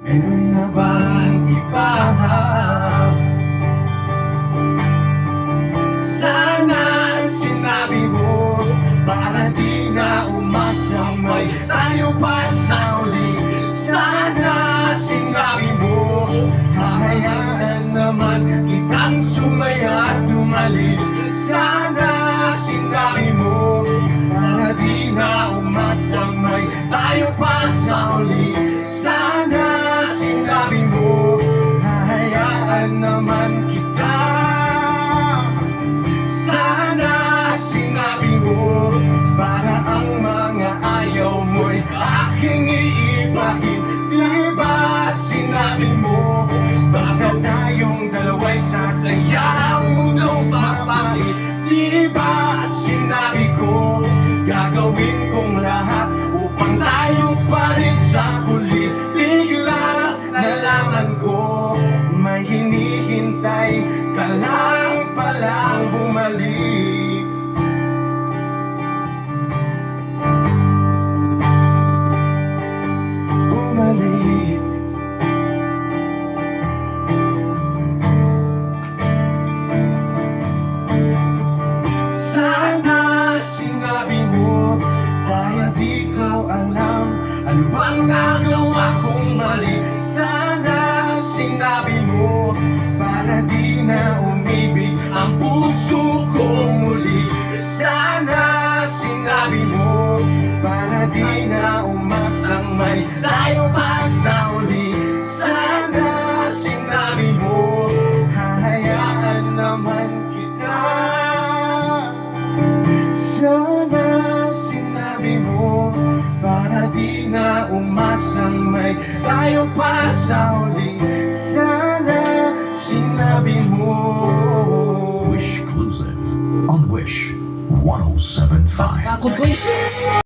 Meron na bang iba? Sana sinabi mo para di na umasamay tayo pa sa uli. Sana sinabi mo hahayaan naman kitang sumaya at umalis. Sana sinabi mo para di na umasamay tayo pa sa uli. Sana sinabi mo hahayaan naman kita. Sana sinabi mo para ang mga ayaw mo'y aking iibahin. Di ba sinabi mo basta tayong dalawa'y sasaya ang mundong papait? Di ba sinabi ko gagawin kong lahat upang tayo pa rin sa huli? Bigla nalaman ko may hinihintay ka lang palang bumalik. Bumalik. Sana sinabi mo dahil di ko alam ano bang nagawa kong mali. Sana sinabi mo para di na umibig ang puso ko muli. Sana sinabi mo para di na umasang may tayo pa sa uli. Sana sinabi mo hahayaan naman kita. Sana sinabi mo para di na umasang may tayo pa sa huli. Sana sinabi mo. Wish Exclusive on Wish 1075. Pagod ko